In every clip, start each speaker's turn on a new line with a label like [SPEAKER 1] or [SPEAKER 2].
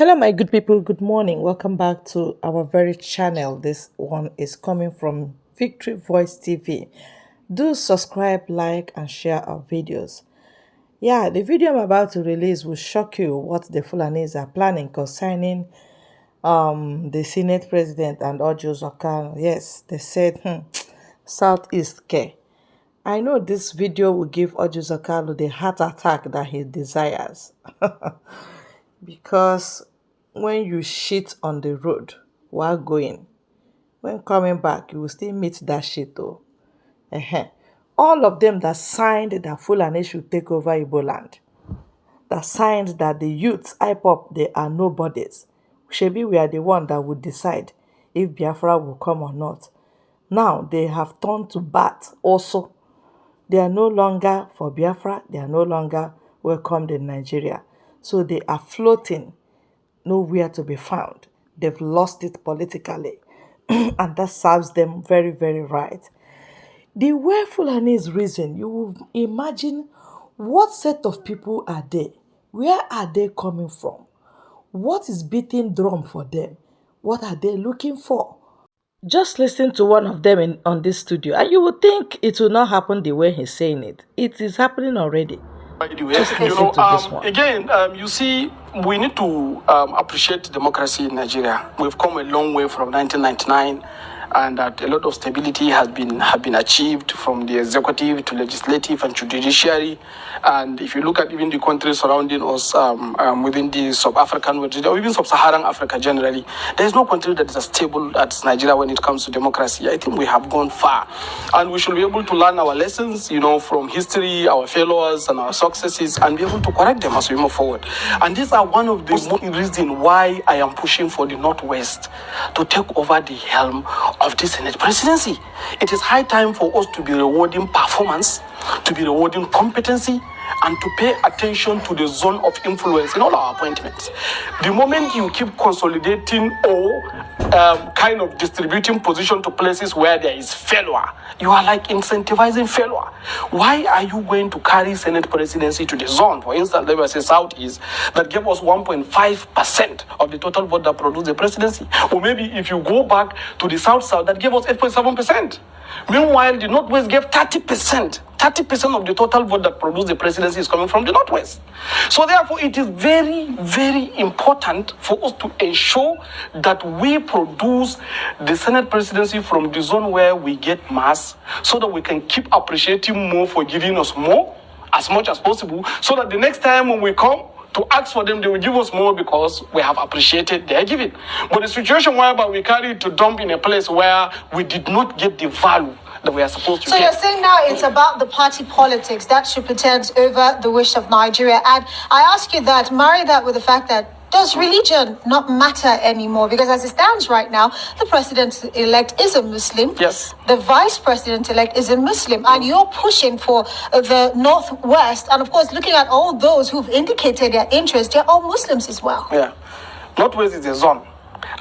[SPEAKER 1] Hello, my good people. Good morning. Welcome back to our very channel. This one is coming from Victory Voice TV. Do subscribe, like, and share our videos. Yeah, the video I'm about to release will shock you what the Fulanis are planning concerning the Senate President and Orji Uzor. Yes, they said Southeast care. I know this video will give Orji Uzor the heart attack that he desires. Because when you shit on the road while going, when coming back, you will still meet that shit though. All of them that signed that Fulani should take over Igbo land, that signed that the youths, IPOP, they are nobodies. Shebi, we are the one that would decide if Biafra will come or not. Now, they have turned to bat also. They are no longer for Biafra. They are no longer welcomed in Nigeria. So they are floating, nowhere to be found. They've lost it politically. And that serves them very, very right. The way Fulani's reason, you will imagine what set of people are they? Where are they coming from? What is beating drum for them? What are they looking for? Just listen to one of them on this studio, and you would think it will not happen the way he's saying it. It is happening already.
[SPEAKER 2] By the way,
[SPEAKER 1] Just listen to this one.
[SPEAKER 2] Again, you see, we need to appreciate democracy in Nigeria. We've come a long way from 1999, and that a lot of stability have been achieved from the executive to legislative and to judiciary. And if you look at even the countries surrounding us within the sub-African region, or even sub-Saharan Africa generally, there is no country that is as stable as Nigeria when it comes to democracy. I think we have gone far, and we should be able to learn our lessons, from history, our failures and our successes, and be able to correct them as we move forward. And these are one of the reasons why I am pushing for the Northwest to take over the helm of the Senate presidency. It is high time for us to be rewarding performance, to be rewarding competency, and to pay attention to the zone of influence in all our appointments. The moment you keep consolidating or kind of distributing position to places where there is failure, you are like incentivizing failure. Why are you going to carry Senate presidency to the zone, for instance, let us say Southeast, that gave us 1.5% of the total vote that produced the presidency? Or maybe if you go back to the South, that gave us 8.7%. Meanwhile, the Northwest gave 30%. 30% of the total vote that produced the presidency is coming from the Northwest. So therefore, it is very, very important for us to ensure that we produce the Senate presidency from the zone where we get mass, so that we can keep appreciating more for giving us more as much as possible, so that the next time when we come to ask for them, they will give us more because we have appreciated their giving. But the situation whereby we carry it to dump in a place where we did not get the value that we are supposed to
[SPEAKER 3] get. So
[SPEAKER 2] you're
[SPEAKER 3] saying now it's about the party politics that should pretend over the wish of Nigeria. And I ask you that, marry that with the fact that does religion not matter anymore? Because as it stands right now, the president-elect is a Muslim.
[SPEAKER 2] Yes.
[SPEAKER 3] The vice president-elect is a Muslim. And you're pushing for the Northwest. And of course, looking at all those who've indicated their interest, they're all Muslims as well.
[SPEAKER 2] Yeah. Northwest is a zone.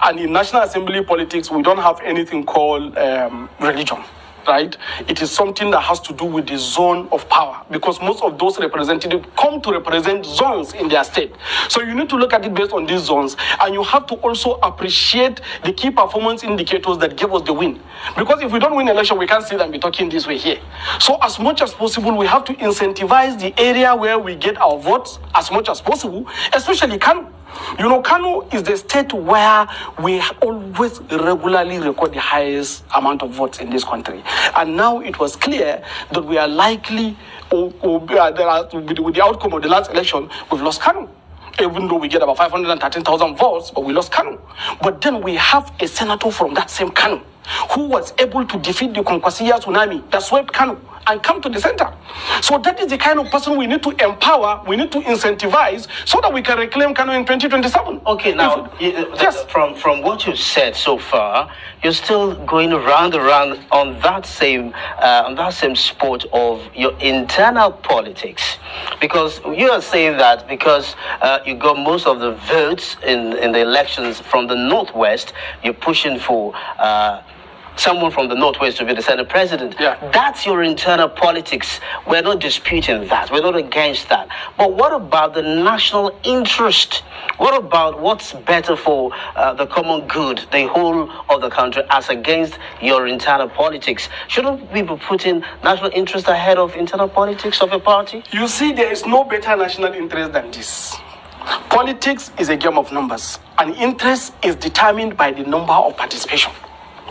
[SPEAKER 2] And in National Assembly politics, we don't have anything called religion. Right? It is something that has to do with the zone of power, because most of those representatives come to represent zones in their state. So you need to look at it based on these zones, and you have to also appreciate the key performance indicators that give us the win. Because if we don't win election, we can't sit and be talking this way here. So as much as possible, we have to incentivize the area where we get our votes as much as possible, especially Kalu. Kanu is the state where we always regularly record the highest amount of votes in this country. And now it was clear that we are likely, with the outcome of the last election, we've lost Kanu. Even though we get about 513,000 votes, but we lost Kanu. But then we have a senator from that same Kanu who was able to defeat the Konkwasiya tsunami that swept Kanu and come to the center. So that is the kind of person we need to empower, we need to incentivize, so that we can reclaim Kanu in 2027.
[SPEAKER 4] Okay, now, yes. From what you've said so far, you're still going round on that same sport of your internal politics, because you are saying that because you got most of the votes in the elections from the Northwest, you're pushing for someone from the Northwest to be the Senate president.
[SPEAKER 2] Yeah.
[SPEAKER 4] That's your internal politics. We're not disputing that. We're not against that. But what about the national interest? What about what's better for the common good, the whole of the country, as against your internal politics? Shouldn't we be putting national interest ahead of internal politics of a party?
[SPEAKER 2] You see, there is no better national interest than this. Politics is a game of numbers, and interest is determined by the number of participation.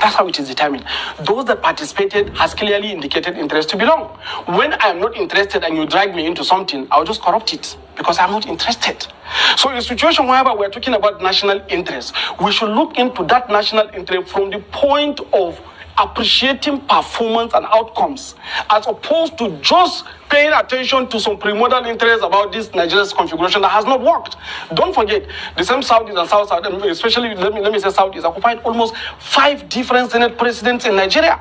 [SPEAKER 2] That's how it is determined. Those that participated has clearly indicated interest to belong. When I am not interested and you drag me into something, I'll just corrupt it because I'm not interested. So in a situation wherever we're talking about national interest, we should look into that national interest from the point of appreciating performance and outcomes, as opposed to just paying attention to some primordial interest about this Nigeria's configuration that has not worked. Don't forget, the same Saudis and South, especially let me say Saudis, occupied almost 5 different Senate presidents in Nigeria.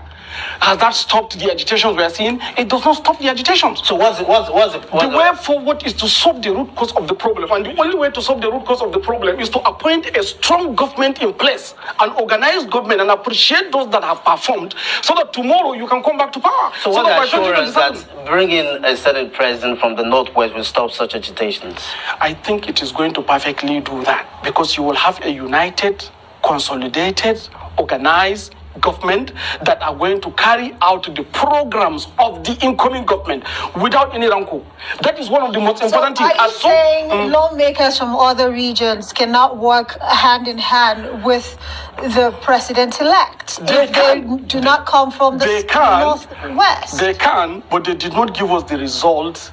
[SPEAKER 2] Has that stopped the agitations we are seeing? It does not stop the agitations.
[SPEAKER 4] So what's
[SPEAKER 2] the way forward is to solve the root cause of the problem. And the only way to solve the root cause of the problem is to appoint a strong government in place, an organized government, and appreciate those that have performed, so that tomorrow you can come back to power.
[SPEAKER 4] So what assurance that bringing a Senate president from the Northwest will stop such agitations?
[SPEAKER 2] I think it is going to perfectly do that, because you will have a united, consolidated, organized government that are going to carry out the programs of the incoming government without any rancor. That is one of the most important things.
[SPEAKER 3] Are you saying lawmakers from other regions cannot work hand in hand with the president-elect if they do not come from the Northwest?
[SPEAKER 2] They can, but they did not give us the results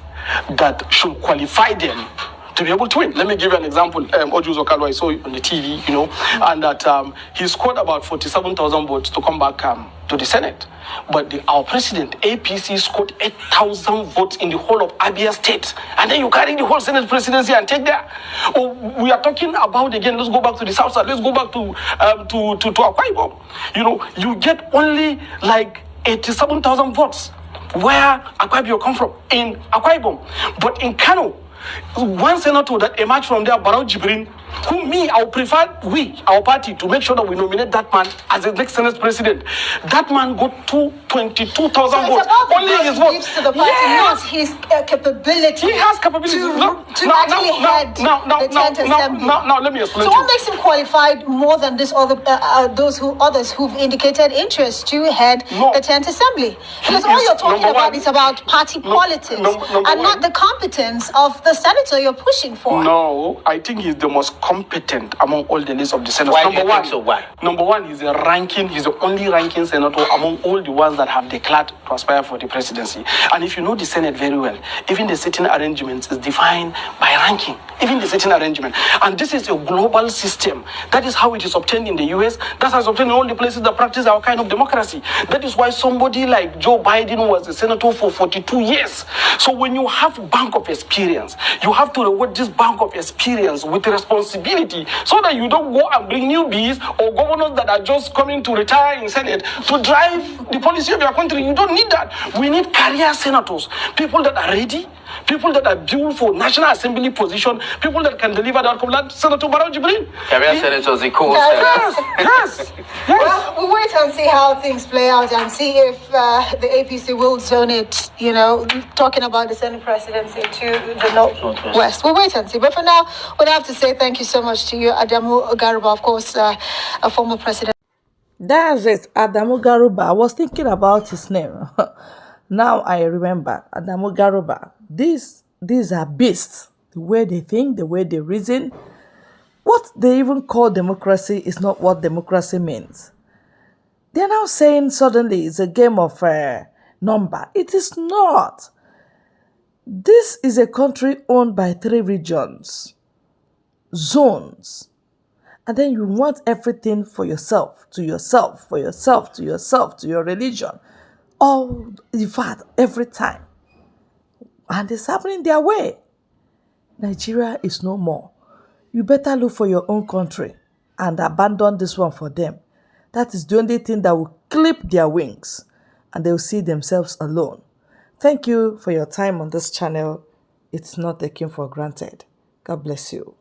[SPEAKER 2] that should qualify them to be able to win. Let me give you an example. Orji Kalu, I saw on the TV, and that he scored about 47,000 votes to come back to the Senate. But our president, APC, scored 8,000 votes in the whole of Abia State. And then you carry the whole Senate presidency and take there. Oh, we are talking about, again, let's go back to the South Side. Let's go back to Akwa Ibom. You get only like 87,000 votes where Akwa Ibom come from, in Akwa Ibom. But in Kano, one senator that emerged from there, Barau Jibrin, who I would prefer our party, to make sure that we nominate that man as the next Senate president. That man got 22,000 votes.
[SPEAKER 3] Only his votes to the party, not his capability.
[SPEAKER 2] He has capability
[SPEAKER 3] to actually head the 10th Assembly.
[SPEAKER 2] Now, let me explain.
[SPEAKER 3] So what makes him qualified more than others who've indicated interest to head the 10th Assembly? Because all you're talking about is about party politics and not the competence of the senator you're pushing for.
[SPEAKER 2] No, I think he's the most competent among all the list of the senators.
[SPEAKER 4] Why do you think so? Why?
[SPEAKER 2] Number one, he's the only ranking senator among all the ones that have declared to aspire for the presidency. And if you know the Senate very well, even the sitting arrangements is defined by ranking. Even the sitting arrangement. And this is a global system. That is how it is obtained in the US. That's how it's obtained in all the places that practice our kind of democracy. That is why somebody like Joe Biden was a senator for 42 years. So when you have bank of experience, you have to reward this bank of experience with responsibility, so that you don't go and bring newbies or governors that are just coming to retire in Senate to drive the policy of your country. You don't need that. We need career senators, people that are ready, people that are built for National Assembly position, people that can deliver that. Like Senator Barau Jibrin.
[SPEAKER 4] Career senators, the cool
[SPEAKER 2] Yes.
[SPEAKER 3] Well, we'll wait and see how things play out and see if the APC will zone it, talking about the Senate presidency to the Northwest. We'll wait and see. But for now, we'll have to say thank you so much to you, Adamu Garuba, of course, a former president.
[SPEAKER 1] That's it, Adamu Garuba. I was thinking about his name. Now I remember, Adamu Garuba. These are beasts. The way they think, the way they reason. What they even call democracy is not what democracy means. They're now saying suddenly it's a game of number. It is not. This is a country owned by 3 regions, zones. And then you want everything for yourself, to yourself, for yourself, to yourself, to your religion. All, in fact, every time. And it's happening their way. Nigeria is no more. You better look for your own country and abandon this one for them. That is the only thing that will clip their wings and they will see themselves alone. Thank you for your time on this channel. It's not taken for granted. God bless you.